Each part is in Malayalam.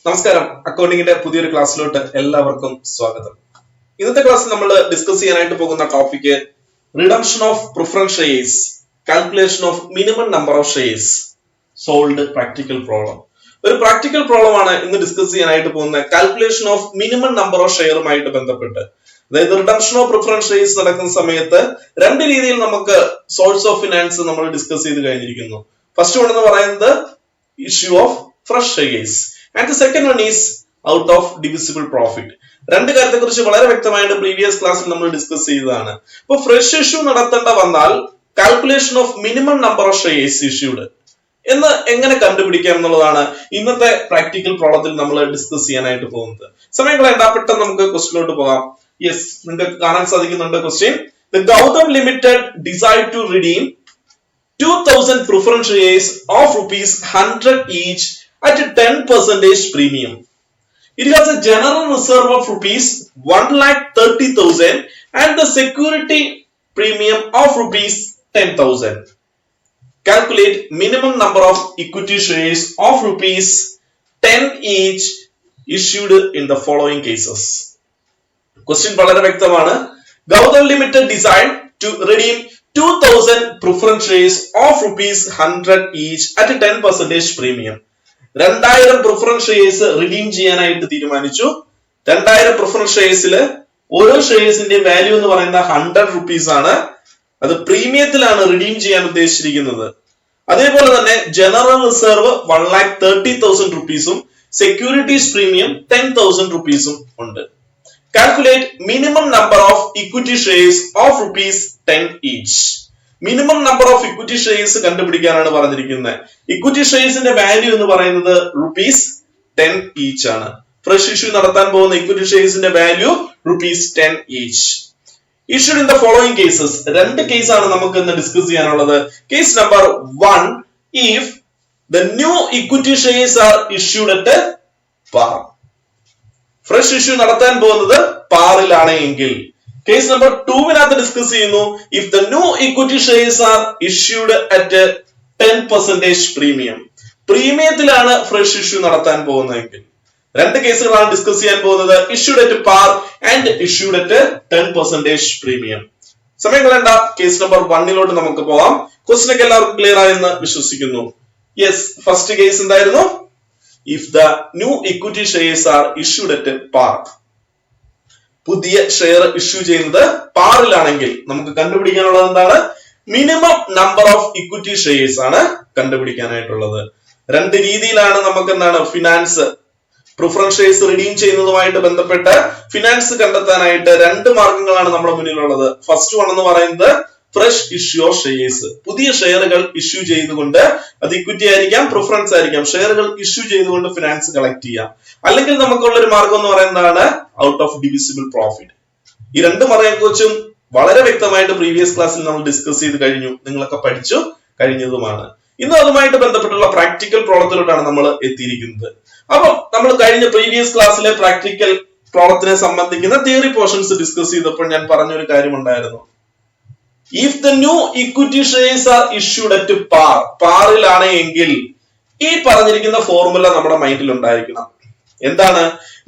നമസ്കാരം. അക്കൗണ്ടിങ്ങിന്റെ പുതിയൊരു ക്ലാസ്സിലോട്ട് എല്ലാവർക്കും സ്വാഗതം. ഇന്നത്തെ ക്ലാസ്സിൽ നമ്മൾ ഡിസ്കസ് ചെയ്യാനായിട്ട് പോകുന്ന topic redemption of preference shares, calculation of minimum number of shares, solved practical problem. ഒരു പ്രാക്ടിക്കൽ പ്രോബ്ലം ആണ് ഇന്ന് ഡിസ്കസ് ചെയ്യാനായിട്ട് പോകുന്ന calculation of minimum number of ഷെയറുമായിട്ട് ബന്ധപ്പെട്ട്. അതായത് റിഡംഷൻ ഓഫ് പ്രിഫറൻസ് ഷെയർസ് നടക്കുന്ന സമയത്ത് രണ്ട് രീതിയിൽ നമുക്ക് സോഴ്സ് ഓഫ് ഫിനാൻസ് നമ്മൾ ഡിസ്കസ് ചെയ്ത് കഴിഞ്ഞിരിക്കുന്നു. ഫസ്റ്റ് വൺ എന്ന് പറയുന്നത് issue of fresh shares and the second one is out of divisible profit. രണ്ട് കാര്യത്തെ കുറിച്ച് വളരെ വ്യക്തമായിട്ട് പ്രീവിയസ് ക്ലാസ്സിൽ നമ്മൾ ഡിസ്കസ് ചെയ്തതാണ്. ഇപ്പൊ ഫ്രഷ് ഇഷ്യൂ നടത്തേണ്ട വന്നാൽ calculation of minimum number of shares issued എന്ന് എങ്ങനെ കണ്ടുപിടിക്കാം എന്നുള്ളതാണ് ഇന്നത്തെ പ്രാക്ടിക്കൽ പ്രോബ്ലത്തിൽ നമ്മൾ ഡിസ്കസ് ചെയ്യാനായിട്ട് പോകുന്നത്. സമയം കളയണ്ട, പെട്ടെന്ന് നമുക്ക് ക്വസ്റ്റ്യനിലോട്ട് പോകാം. യെസ്, നിങ്ങൾക്ക് കാണാൻ സാധിക്കുന്നുണ്ട് question. The Gautam Limited decide to redeem 2000 preference shares of ₹100 each at a 10% premium. It has a general reserve of ₹1,30,000 and the security premium of ₹10,000. Calculate minimum number of equity shares of ₹10 each issued in the following cases. Question വളരെ വ്യക്തമാണ്. Gautam Limited decide to redeem 2000 preference shares of ₹100 each at a 10% premium. 2000 preference shares redeem ചെയ്യാനായിട്ട് തീരുമാനിച്ചു. 2000 പ്രിഫറൻസ് ഷെയർസിൽ ഓരോ ഷെയർസിന്റെ വാല്യൂ എന്ന് പറയുന്ന ₹100 ആണ്. അത് പ്രീമിയത്തിലാണ് റിഡീം ചെയ്യാൻ ഉദ്ദേശിച്ചിരിക്കുന്നത്. അതേപോലെ തന്നെ ജനറൽ റിസർവ് ₹1,30,000 സെക്യൂരിറ്റീസ് പ്രീമിയം ₹10,000 ഉണ്ട്. Calculate minimum number of equity shares of ₹10 each. Minimum number of equity shares കണ്ടുപിടിക്കാനാണ് പറഞ്ഞിരിക്കുന്നത്. ഇക്വിറ്റി ഷെയർസിന്റെ വാല്യൂ എന്ന് പറയുന്നത് ₹10 ഈച്ച് ആണ്. ഫ്രഷ് ഇഷ്യൂ നടത്താൻ പോകുന്ന ഇക്വിറ്റി ഷെയർസിന്റെ value ₹10 each. Issued in the following cases. രണ്ട് കേസ് ആണ് നമുക്ക് ഇന്ന് ഡിസ്കസ് ചെയ്യാനുള്ളത്. Case number 1, if the new equity shares are issued at par. Fresh issue നടത്താൻ പോകുന്നത് പാറിലാണ് എങ്കിൽ. കേസ് നമ്പർ 2 ഡിസ്കസ് ചെയ്യുന്നു. If the new equity shares are issued at 10% premium. പ്രീമിയത്തിലാണ് ഫ്രഷ് ഇഷ്യൂ നടത്താൻ പോകുന്നതെങ്കിൽ. രണ്ട് കേസുകളാണ് ഡിസ്കസ് ചെയ്യാൻ പോകുന്നത്. Issued at par and issued at 10% premium. സമയം കളയണ്ട, കേസ് നമ്പർ 1 നമുക്ക് പോവാം. ക്വസ്റ്റ്യൻ ഒക്കെ എല്ലാവർക്കും ക്ലിയർ ആയെന്ന് വിശ്വസിക്കുന്നു. യെസ്, ഫസ്റ്റ് കേസ് എന്തായിരുന്നു? If the new equity shares are issued at par. പുതിയ ഷെയർ ഇഷ്യൂ ചെയ്യുന്നത് പാറിലാണെങ്കിൽ നമുക്ക് കണ്ടുപിടിക്കാനുള്ളത് എന്താണ്? Minimum number of equity shares ആണ് കണ്ടുപിടിക്കാനായിട്ടുള്ളത്. രണ്ട് രീതിയിലാണ് നമുക്ക് എന്താണ് ഫിനാൻസ് പ്രിഫറൻസ് ഷെയർസ് റിഡീം ചെയ്യുന്നതുമായിട്ട് ബന്ധപ്പെട്ട് ഫിനാൻസ് കണ്ടെത്താനായിട്ട് രണ്ട് മാർഗങ്ങളാണ് നമ്മുടെ മുന്നിലുള്ളത്. ഫസ്റ്റ് വൺ എന്ന് പറയുന്നത് ഫ്രഷ് ഇഷ്യൂ ഓഫ് ഷെയർസ്. പുതിയ ഷെയറുകൾ ഇഷ്യൂ ചെയ്തുകൊണ്ട്, അത് ഇക്വിറ്റി ആയിരിക്കാം, പ്രിഫറൻസ് ആയിരിക്കാം, ഷെയറുകൾ ഇഷ്യൂ ചെയ്തുകൊണ്ട് ഫിനാൻസ് കളക്ട് ചെയ്യാം. അല്ലെങ്കിൽ നമുക്കുള്ള ഒരു മാർഗം എന്ന് പറയുന്നതാണ് ഔട്ട് ഓഫ് ഡിവിസിബിൾ പ്രോഫിറ്റ്. ഈ രണ്ട് മാർഗത്തെക്കുറിച്ചും വളരെ വ്യക്തമായിട്ട് പ്രീവിയസ് ക്ലാസ്സിൽ നമ്മൾ ഡിസ്കസ് ചെയ്ത് കഴിഞ്ഞു, നിങ്ങളൊക്കെ പഠിച്ചു കഴിഞ്ഞതുമാണ്. ഇന്ന് അതുമായിട്ട് ബന്ധപ്പെട്ടുള്ള പ്രാക്ടിക്കൽ പ്രോബ്ലത്തിലോട്ടാണ് നമ്മൾ എത്തിയിരിക്കുന്നത്. അപ്പം നമ്മൾ കഴിഞ്ഞ പ്രീവിയസ് ക്ലാസ്സിലെ പ്രാക്ടിക്കൽ പ്രോബ്ലത്തിനെ സംബന്ധിക്കുന്ന തിയറി പോർഷൻസ് ഡിസ്കസ് ചെയ്തപ്പോൾ ഞാൻ പറഞ്ഞൊരു കാര്യമുണ്ടായിരുന്നു. If the new equity shares are issued at par, പാറിലാണ് എങ്കിൽ ഈ പറഞ്ഞിരിക്കുന്ന ഫോർമുല നമ്മുടെ മൈൻഡിൽ ഉണ്ടായിരിക്കണം. എന്താണ്?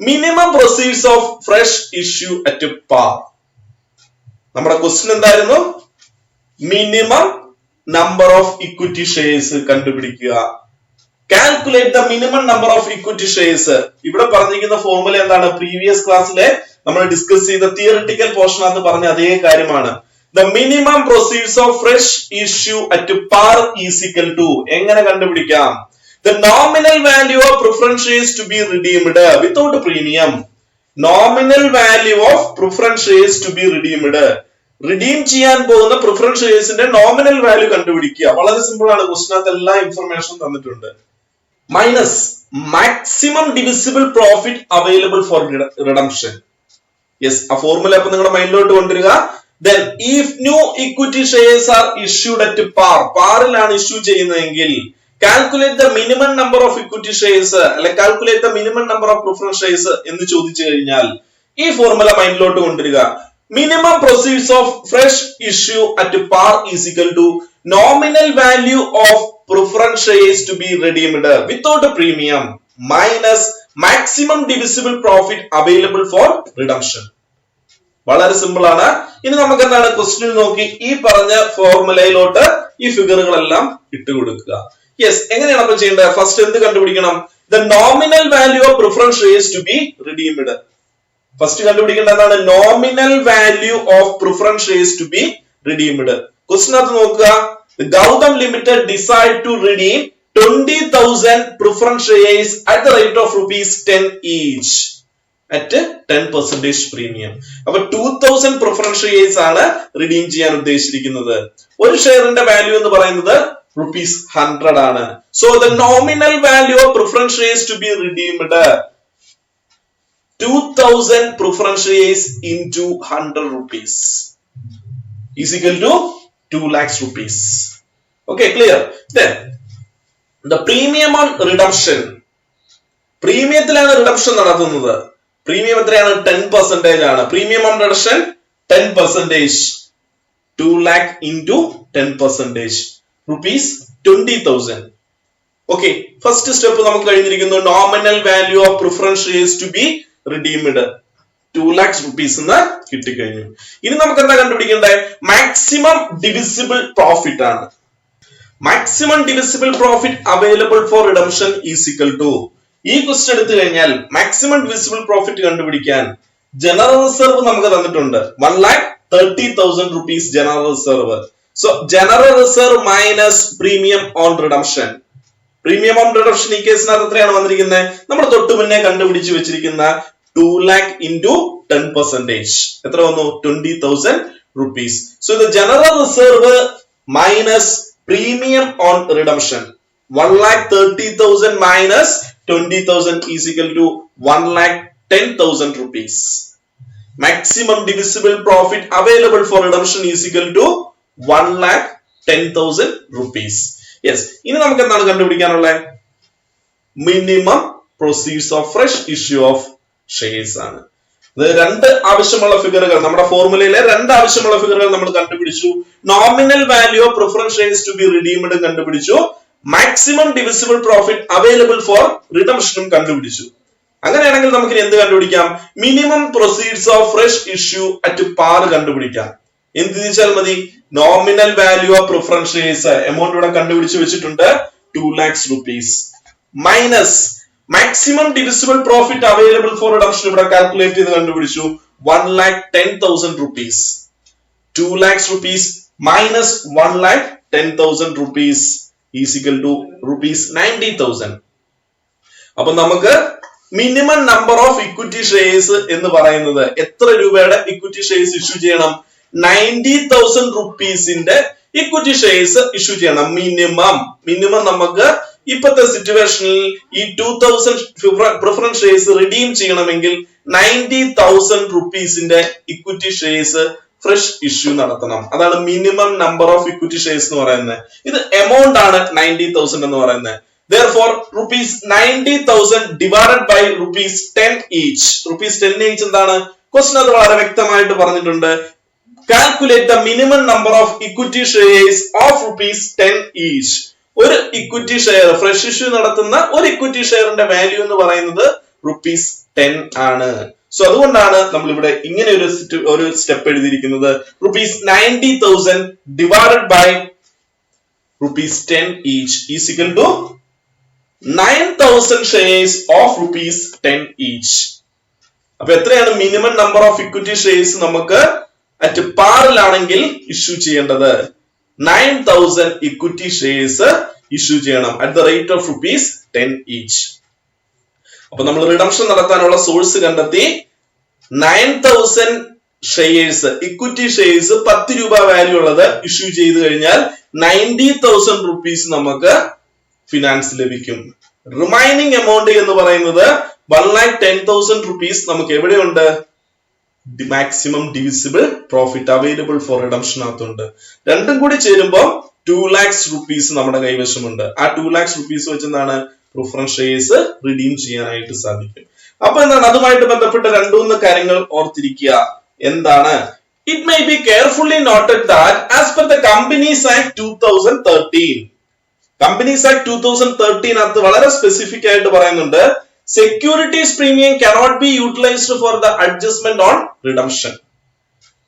Minimum proceeds of fresh issue at par. നമ്മുടെ ക്വസ്റ്റ്യൻ എന്തായിരുന്നു? Minimum number of equity shares കണ്ടുപിടിക്കുക. Calculate the minimum number of equity shares. ഇവിടെ പറഞ്ഞിരിക്കുന്ന ഫോർമുല എന്താണ്? പ്രീവിയസ് ക്ലാസ്സിലെ നമ്മൾ ഡിസ്കസ് ചെയ്ത തിയറിറ്റിക്കൽ പോർഷനകത്ത് പറഞ്ഞ അതേ കാര്യമാണ്. The minimum proceeds of fresh issue at par is equal to, എങ്ങനെ കണ്ടുപിടിക്കാം? The nominal value of preference shares to be redeemed without premium. Nominal value of preference shares to be redeemed. Redeem ചെയ്യാൻ പോകുന്ന പ്രിഫറൻസ് ഷെയർസിന്റെ നോമിനൽ വാല്യൂ കണ്ടുപിടിക്കുക. വളരെ സിമ്പിൾ ആണ്. ക്വസ്റ്റിനകത്ത് എല്ലാ ഇൻഫർമേഷൻ തന്നിട്ടുണ്ട്. Minus maximum divisible profit available for redemption. Yes, ആ ഫോർമുല അപ്പൊ നിങ്ങളുടെ മൈൻഡിലോട്ട് കൊണ്ടുവരിക. Then if new equity shares are issued at par, പാറിലാണ് ഇഷ്യൂ ചെയ്യുന്നതെങ്കിൽ calculate the minimum number of equity shares അല്ലെ calculate the minimum number of preference shares എന്ന് ചോദിച്ചു കഴിഞ്ഞാൽ ഈ ഫോർമുല മൈൻഡിലോട്ട് കൊണ്ടുവരിക. Minimum proceeds of fresh issue at par is equal to nominal value of preference shares to be redeemed without a premium minus maximum divisible profit available for redemption. വളരെ സിമ്പിൾ ആണ്. ഇനി നമുക്ക് എന്താണ് ക്വസ്റ്റ്യൻ നോക്കി ഈ പറഞ്ഞ ഫോർമുലയിലോട്ട് ഈ ഫിഗറുകളെല്ലാം ഇട്ട് കൊടുക്കുക. യെസ്, എങ്ങനെയാണ് അപ്പോൾ ചെയ്യേണ്ടത്? ഫസ്റ്റ് എന്ത് കണ്ടുപിടിക്കണം? The nominal value of preference shares to be redeemed. First കണ്ടുപിടിക്കേണ്ട എന്താണ്? Nominal value of preference shares to be redeemed. Question അത് നോക്കുക. The Gautam Limited decide to redeem 20,000 preference shares at the rate of ₹10 each at 10% premium. അപ്പൊ 2000 preference shares ആണ് റിഡീം ചെയ്യാൻ ഉദ്ദേശിച്ചിരിക്കുന്നത്. ഒരു ഷെയറിന്റെ വാല്യൂ എന്ന് പറയുന്നത് ₹100 ആണ്. So the nominal value of preference shares to be redeemed 2000 preference shares into ₹100 is equal to 2 lakhs rupees. Okay, clear? Then the premium on redemption. പ്രീമിയത്തിലാണ് റിഡംഷൻ നടത്തുന്നത്. പ്രീമിയം എത്രയാണ്? 10% ആണ്. Premium on redemption 10%. 2 lakh into 10%. ₹20,000. Okay, first step നമുക്ക് കഴിഞ്ഞിരിക്കുന്നു. Nominal value of preference shares to be redeemed 2 lakhs rupees എന്ന് കിട്ടിക്കഴിഞ്ഞു. ഇനി നമുക്ക് എന്താ കണ്ടുപിടിക്കേണ്ടത്? മാക്സിമം ഡിവിസിബിൾ പ്രോഫിറ്റ് ആണ്. Maximum divisible profit available for redemption is equal to, ഈ ക്വസ്റ്റ്യൻ എടുത്തു കഴിഞ്ഞാൽ മാക്സിമം ഡിവിസിബിൾ പ്രോഫിറ്റ് കണ്ടുപിടിക്കാൻ ജനറൽ റിസർവ് നമുക്ക് തന്നിട്ടുണ്ട്. 1,30,000 rupees general reserve. So general reserve minus premium on redemption. Premium on redemption ഈ കേസിനകത്ത് എത്രയാണ് വന്നിരിക്കുന്നത്? നമ്മൾ തൊട്ടു മുന്നേ കണ്ടുപിടിച്ച് വെച്ചിരിക്കുന്ന 2 lakh into 10%. എത്ര വന്നു? 20,000 rupees. So the general reserve minus premium on redemption 1,30,000 minus 20,000 is equal to 1,10,000 rupees. Maximum divisible profit available for redemption is equal to 1,10,000 rupees. Yes, ഇനി നമുക്ക് എന്താണ് കണ്ടുപിടിക്കാനുള്ളത്? Minimum proceeds of fresh issue of shares ആണ്. രണ്ട് ആവശ്യമുള്ള ഫിഗറുകൾ നമ്മുടെ ഫോർമുലയിലെ രണ്ട് ആവശ്യമുള്ള ഫിഗറുകൾ നമ്മൾ കണ്ടുപിടിച്ചു. Nominal value of preference shares to be redeemed കണ്ടുപിടിച്ചു. Maximum divisible profit available for റിഡംഷനും കണ്ടുപിടിച്ചു. അങ്ങനെയാണെങ്കിൽ നമുക്ക് എന്ത് കണ്ടുപിടിക്കാം? Minimum proceeds of fresh issue at par കണ്ടുപിടിക്കാം. എന്ത് ചോദിച്ചാൽ മതി? Nominal value of preference shares amount ഇവിടെ കണ്ടുപിടിച്ച് വെച്ചിട്ടുണ്ട് 2 lakhs rupees minus maximum divisible profit available for redemption ഇവിടെ കാൽക്കുലേറ്റ് ചെയ്ത് കണ്ടുപിടിച്ചു 1,10,000 rupees. 2 lakhs rupees minus 1,10,000 rupees is equal to ₹90,000. അപ്പൊ നമുക്ക് minimum number of equity shares എന്ന് പറയുന്നത് എത്ര രൂപയുടെ ഇക്വിറ്റി ഷെയർസ് ഇഷ്യൂ ചെയ്യണം? 90,000 rupeesന്റെ ഇക്വിറ്റി ഷെയർസ് ഇഷ്യൂ ചെയ്യണം. മിനിമം നമുക്ക് ഇപ്പോഴത്തെ സിറ്റുവേഷനിൽ ഈ 2000 പ്രിഫറൻസ് ഷെയർസ് റിഡീം ചെയ്യണമെങ്കിൽ 90,000 rupeesന്റെ ഇക്വിറ്റി ഷെയർസ് ഫ്രഷ് ഇഷ്യൂ നടത്തണം. അതാണ് minimum number of equity shares എന്ന് പറയുന്നത്. ഇത് എമൗണ്ട് ആണ് 90,000 എന്ന് പറയുന്നത്. Therefore, ₹90,000 divided by ₹10 each. ₹10 each എന്താണ്? ക്വസ്റ്റ്യൻ അത് വളരെ വ്യക്തമായിട്ട് പറഞ്ഞിട്ടുണ്ട്. Calculate the minimum number of equity shares of ₹10 each. ഒരു ഇക്വിറ്റി ഷെയർ ഫ്രഷ് ഇഷ്യൂ നടത്തുന്ന ഒരു ഇക്വിറ്റി ഷെയറിന്റെ വാല്യൂ എന്ന് പറയുന്നത് ₹10 ആണ്. സോ അതുകൊണ്ടാണ് നമ്മൾ ഇവിടെ ഇങ്ങനെ ഒരു സ്റ്റെപ്പ് എഴുതിയിരിക്കുന്നത്. ₹90,000 divided by ₹10 each is equal to 9,000 shares of ₹10 each. അപ്പൊ എത്രയാണ് minimum number of equity shares നമുക്ക് അറ്റ് പാറിലാണെങ്കിൽ ഇഷ്യൂ ചെയ്യേണ്ടത്? 9,000 ഇക്വിറ്റി ഷെയർസ് ഇഷ്യൂ ചെയ്യണം at the rate of ₹10 each. അപ്പൊ നമ്മൾ റിഡംഷൻ നടത്താനുള്ള സോഴ്സ് കണ്ടെത്തി. 9,000 ഷെയർസ് ഇക്വിറ്റി ഷെയർസ് 10 രൂപ വാല്യൂ ഉള്ളത് ഇഷ്യൂ ചെയ്ത് കഴിഞ്ഞാൽ 90,000 rupees നമുക്ക് ഫിനാൻസ് ലഭിക്കും. റിമൈനിങ് എമൗണ്ട് എന്ന് പറയുന്നത് 1,10,000 rupees നമുക്ക് എവിടെയുണ്ട്? The maximum divisible profit available for redemption ആകത്തുണ്ട്. രണ്ടും കൂടി ചേരുമ്പോൾ 2 lakhs rupees നമ്മുടെ കൈവശമുണ്ട്. ആ 2 lakhs rupees വെച്ചെന്താണ് പ്രിഫറൻസ് ഷെയർസ് റിഡീം ചെയ്യാനായിട്ട് സാധിക്കും. അപ്പൊ എന്താണ് അതുമായിട്ട് ബന്ധപ്പെട്ട 2-3 കാര്യങ്ങൾ ഓർത്തിരിക്കുക. എന്താണ്? It may be carefully noted that as per the Companies Act 2013, companies act 2013 അകത്ത് വളരെ സ്പെസിഫിക് ആയിട്ട് പറയുന്നുണ്ട് securities premium cannot be utilized for the adjustment on redemption.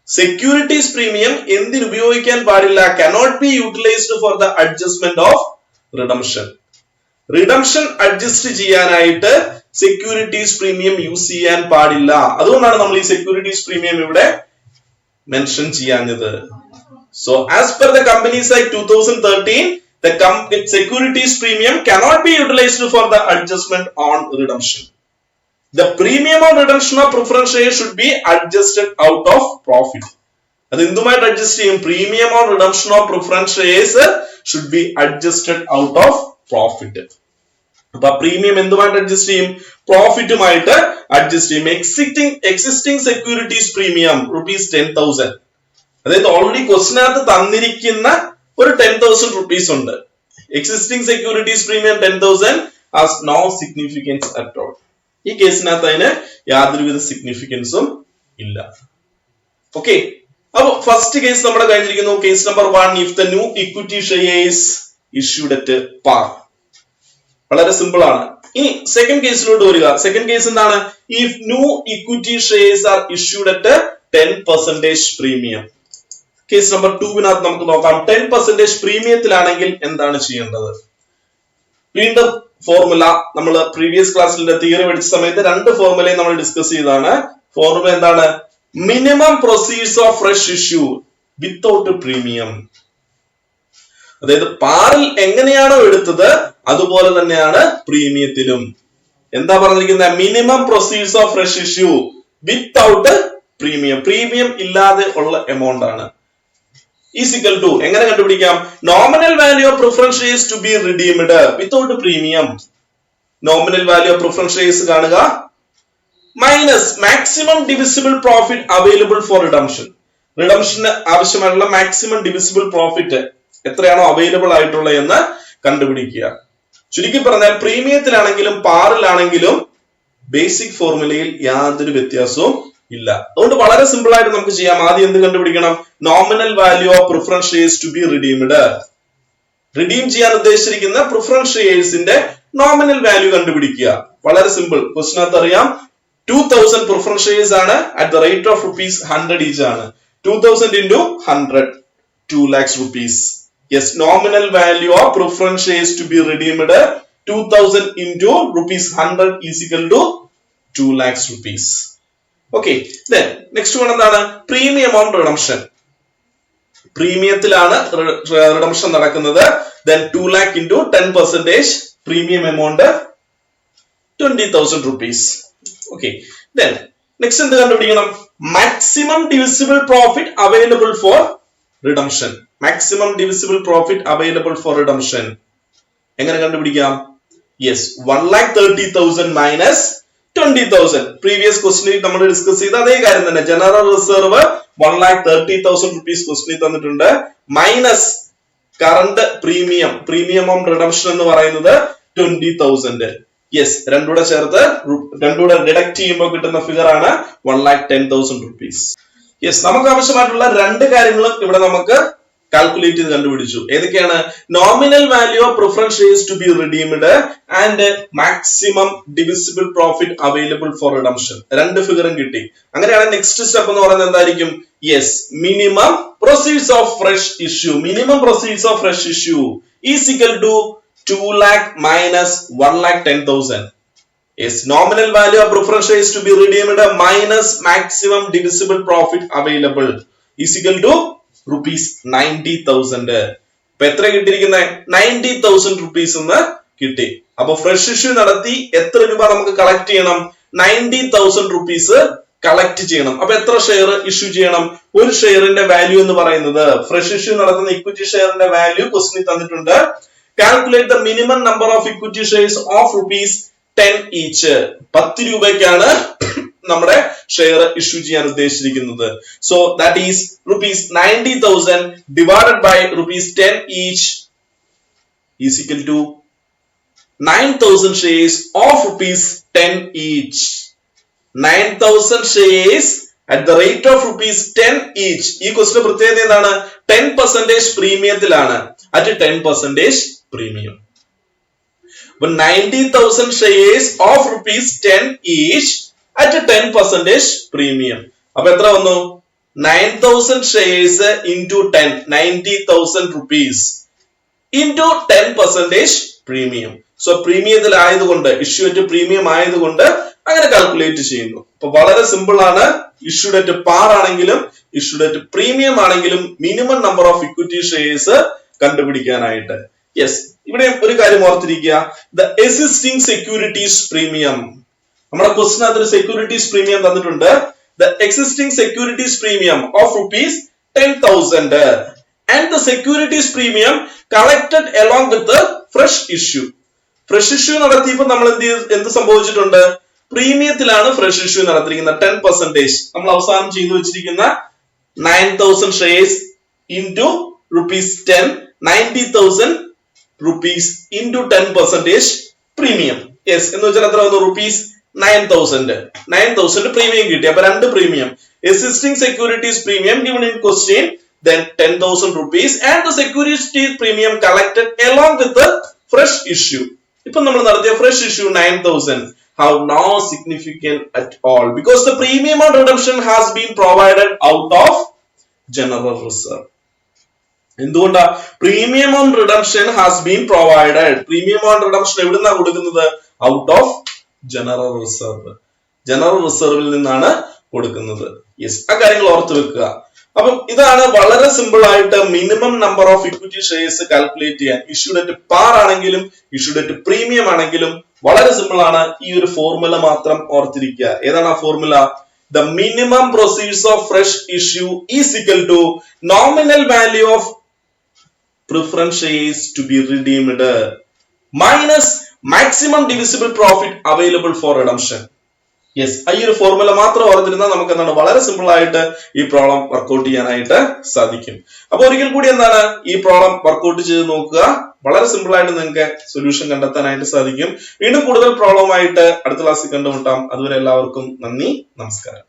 Securities premium എന്തിന് ഉപയോഗിക്കാൻ പാടില്ല? cannot be utilized for the adjustment of redemption. Redemption adjust ചെയ്യാനായിട്ട് സെക്യൂരിറ്റീസ് പ്രീമിയം യൂസ് ചെയ്യാൻ പാടില്ല. അതുകൊണ്ടാണ് നമ്മൾ ഈ സെക്യൂരിറ്റീസ് പ്രീമിയം ഇവിടെ mention ചെയ്യാഞ്ഞത്. So as per the Companies Act 2013, the securities premium cannot be utilized for the adjustment on redemption. The premium on redemption of preference shares should be adjusted out of profit. അത് എന്തുമായിട്ട് അഡ്ജസ്റ്റ് ചെയ്യും? Premium on redemption of preference shares should be adjusted out of profit. അപ്പൊ പ്രീമിയം എന്തുമായിട്ട് അഡ്ജസ്റ്റ് ചെയ്യും? പ്രോഫിറ്റുമായിട്ട് അഡ്ജസ്റ്റ് ചെയ്യും. Existing securities premium ₹10,000. അതായത് ഓൾറെഡി ക്വസ്റ്റിനകത്ത് തന്നിരിക്കുന്ന ഒരു 10,000 rupees ഉണ്ട്. Existing securities premium 10,000 has no significance at all. ഈ കേസിനകത്ത് അതിന് യാതൊരുവിധ സിഗ്നിഫിക്കൻസും ഇല്ല. ഓക്കെ, അപ്പൊ ഫസ്റ്റ് കേസ് നമ്മുടെ കഴിഞ്ഞിരിക്കുന്നു. Case number 1, if the new equity shares issued at par. വളരെ സിമ്പിൾ ആണ്. ഇനി സെക്കൻഡ് കേസിലോട്ട് വരിക. സെക്കൻഡ് കേസ് എന്താണ്? If new equity shares are issued at 10% premium. Case number 2വിനകത്ത് നമുക്ക് നോക്കാം. 10% പ്രീമിയത്തിലാണെങ്കിൽ എന്താണ് ചെയ്യേണ്ടത്? വീണ്ടും ഫോർമുല നമ്മൾ പ്രീവിയസ് ക്ലാസ്സിലെ തിയറി പഠിച്ച സമയത്ത് രണ്ട് ഫോർമുലയും നമ്മൾ ഡിസ്കസ് ചെയ്തതാണ്. ഫോർമുല എന്താണ്? Minimum proceeds of fresh issue without premium. അതായത് പാറിൽ എങ്ങനെയാണോ എടുത്തത് അതുപോലെ തന്നെയാണ് പ്രീമിയത്തിലും. എന്താ പറഞ്ഞിരിക്കുന്നത്? Minimum proceeds of fresh issue without premium. Premium ഇല്ലാതെ ഉള്ള എമൗണ്ട് ആണ്. ഈസിക്കൽ ടു എങ്ങനെ കണ്ടുപിടിക്കാം? Nominal value of preference shares to be redeemed without premium. Nominal value of preference shares കാണുക, minus maximum divisible profit available for redemption. റിഡംഷന് ആവശ്യമായിട്ടുള്ള മാക്സിമം ഡിവിസിബിൾ പ്രോഫിറ്റ് എത്രയാണോ അവൈലബിൾ ആയിട്ടുള്ളത് എന്ന് കണ്ടുപിടിക്കുക. ചുരുക്കി പറഞ്ഞാൽ പ്രീമിയത്തിലാണെങ്കിലും പാറിലാണെങ്കിലും ബേസിക് ഫോർമുലയിൽ യാതൊരു വ്യത്യാസവും ഇല്ല. അതുകൊണ്ട് വളരെ സിമ്പിൾ ആയിട്ട് നമുക്ക് ചെയ്യാം. ആദ്യം എന്ത് കണ്ടുപിടിക്കണം? Nominal value of preference shares to be redeemed. Redeem ചെയ്യാൻ ഉദ്ദേശിച്ചിരിക്കുന്ന പ്രിഫറൻസ് ഷെയർസിന്റെ നോമിനൽ വാല്യൂ കണ്ടുപിടിക്കുക. വളരെ സിമ്പിൾ. ക്വസ്റ്റിനകത്ത് അറിയാം 2000 പ്രിഫറൻസ് ഷെയർസ് ആണ് at the rate of ₹100 each ആണ്. 2000 into 100 2 lakhs rupees. Yes, nominal value of preference shares to be redeemed 2000 into ₹100 is equal to 2 lakhs rupees. Okay, then next one എന്താണ്? Premium on redemption. പ്രീമിയത്തിലാണ് റിഡംഷൻ നടക്കുന്നത്. Then 2 lakh into 10% premium amount 20,000 rupees. Okay, then next എന്ത് കണ്ടുപിടിക്കണം? Maximum divisible profit available for redemption. Maximum divisible profit available for redemption എങ്ങനെ കണ്ടുപിടിക്കാം? Yes, 1,30,000 minus 20,000. പ്രീവിയസ് ക്വസ്റ്റിനിൽ നമ്മൾ ഡിസ്കസ് ചെയ്ത അതേ കാര്യം തന്നെ. ജനറൽ റിസർവ് 1,30,000 rupees ക്വസ്റ്റിനിൽ തന്നിട്ടുണ്ട്. Minus current premium on redemption എന്ന് പറയുന്നത് 20,000. യെസ്, രണ്ടുകൂടെ ചേർത്ത് രണ്ടുകൂടെ ഡിഡക്ട് ചെയ്യുമ്പോൾ കിട്ടുന്ന ഫിഗർ ആണ് 1,10,000 rupees. യെസ്, നമുക്ക് ആവശ്യമായിട്ടുള്ള രണ്ട് കാര്യങ്ങളും ഇവിടെ നമുക്ക് കാൽക്കുലേറ്റ് ചെയ്ത് കണ്ടുപിടിച്ചു. ഏതൊക്കെയാണ്? Nominal value of preference shares to be redeemed and maximum divisible profit available for redemption. രണ്ട് ഫിഗറും കിട്ടി. അങ്ങനെയാണെങ്കിൽ നെക്സ്റ്റ് സ്റ്റെപ്പ് എന്ന് പറയുന്നത് എന്തായിരിക്കും? Yes, minimum proceeds of fresh issue. Minimum proceeds of fresh issue is equal to 2 lakh minus 1,10,000. Yes, nominal value of preference shares to be redeemed minus maximum divisible profit available is equal to ₹90,000. ഇപ്പൊ എത്ര കിട്ടിയിരിക്കുന്നത്? 90,000 rupees എന്ന് കിട്ടി. അപ്പൊ ഫ്രഷ് ഇഷ്യൂ നടത്തി എത്ര രൂപ നമുക്ക് കളക്ട് ചെയ്യണം? 90,000 rupees കളക്ട് ചെയ്യണം. അപ്പൊ എത്ര ഷെയർ ഇഷ്യൂ ചെയ്യണം? ഒരു ഷെയറിന്റെ വാല്യൂ എന്ന് പറയുന്നത്, ഫ്രഷ് ഇഷ്യൂ നടത്തുന്ന ഇക്വിറ്റി ഷെയറിന്റെ വാല്യൂ ക്വസ്റ്റിനിൽ തന്നിട്ടുണ്ട്. Calculate the minimum number of equity shares of ₹10 each. 10 രൂപയ്ക്കാണ് നമ്മുടെ ഷെയർ ഇഷ്യൂ ചെയ്യാൻ ഉദ്ദേശിച്ചിരിക്കുന്നത്. So that is ₹90,000 divided by ₹10 each is equal to 9,000 shares of ₹10 each. 9,000 shares at the rate of ₹10 each. ഈ ക്വസ്റ്റിന്റെ പ്രത്യേകത എന്താണ്? 10% പ്രീമിയത്തിലാണ്. at 10% premium. But 90,000 shares of rupees 10 each at a 10% premium. അപ്പൊ എത്ര വന്നു? 9,000 shares into 10, 90,000 rupees into 10% premium. So പ്രീമിയത്തിൽ ആയതുകൊണ്ട്, ഇഷ്യൂ അറ്റ് പ്രീമിയം ആയതുകൊണ്ട് അങ്ങനെ കാൽക്കുലേറ്റ് ചെയ്യുന്നു. അപ്പൊ വളരെ സിമ്പിൾ ആണ്. ഇഷ്യൂഡ് അറ്റ് പാർ ആണെങ്കിലും ഇഷ്യൂഡ് അറ്റ് പ്രീമിയം ആണെങ്കിലും minimum number of equity shares കണ്ടുപിടിക്കാനായിട്ട്. യെസ്, ഇവിടെ ഒരു കാര്യം ഓർത്തിരിക്കുക, ദ എക്സിസ്റ്റിംഗ് സെക്യൂരിറ്റീസ് പ്രീമിയം. നമ്മുടെ ക്വസ്റ്റിനകത്ത് ഒരു സെക്യൂരിറ്റീസ് പ്രീമിയം തന്നിട്ടുണ്ട്. The existing securities premium of rupees 10,000 and the securities premium collected along with the fresh issue. Fresh issue നടത്തിയപ്പോൾ നമ്മൾ എന്ത് സംഭവിച്ചിട്ടുണ്ട്? പ്രീമിയത്തിലാണ് ഫ്രഷ് ഇഷ്യൂ നടത്തിയിരിക്കുന്നത് 10%. നമ്മൾ അവസാനം ചെയ്തു വെച്ചിരിക്കുന്ന 9,000 shares into ₹10, 90,000 rupees into 10% premium. Yes, എന്ന് വെച്ചാൽ എത്ര വന്നു? ₹9,000 പ്രീമിയം കിട്ടി. അപ്പൊ രണ്ട് premium, existing securities premium given in question, then 10,000 rupees and the securities premium collected along with the fresh issue. ഇപ്പൊ നമ്മൾ നടത്തിയ fresh issue 9,000 have no significance at all because the premium on redemption has been provided out of general reserve. എന്തുകൊണ്ടാ? Premium on redemption has been provided. Premium on redemption എവിടുന്നാ കൊടുക്കുന്നത്? Out of general reserve. General റിസർവിൽ നിന്നാണ് കൊടുക്കുന്നത്. യെസ്, ആ കാര്യങ്ങൾ ഓർത്ത് വെക്കുക. അപ്പം ഇതാണ് വളരെ സിമ്പിൾ ആയിട്ട് minimum number of equity shares calculate ചെയ്യാൻ. ഇഷ്യൂഡ് അറ്റ് പാർ ആണെങ്കിലും ഇഷ്യൂഡ് അറ്റ് പ്രീമിയം ആണെങ്കിലും വളരെ സിമ്പിൾ ആണ്. ഈ ഒരു ഫോർമുല മാത്രം ഓർത്തിരിക്കുക. ഏതാണ് ആ formula? The minimum proceeds of fresh issue is equal to nominal value of preference shares to be redeemed minus maximum divisible profit available for redemption. Yes, ഈ ഒരു ഫോർമുല മാത്രം ഓർത്തിരുന്നാൽ നമുക്ക് എന്താണ് വളരെ സിമ്പിൾ ആയിട്ട് ഈ പ്രോബ്ലം വർക്ക്ഔട്ട് ചെയ്യാനായിട്ട് സാധിക്കും. അപ്പൊ ഒരിക്കൽ കൂടി എന്താണ് ഈ പ്രോബ്ലം വർക്ക്ഔട്ട് ചെയ്ത് നോക്കുക. വളരെ സിമ്പിൾ ആയിട്ട് നിങ്ങൾക്ക് സൊല്യൂഷൻ കണ്ടെത്താനായിട്ട് സാധിക്കും. വീണ്ടും കൂടുതൽ പ്രോബ്ലം ആയിട്ട് അടുത്ത ക്ലാസ്സിൽ കണ്ടുമുട്ടാം. അതുവരെ എല്ലാവർക്കും നന്ദി, നമസ്കാരം.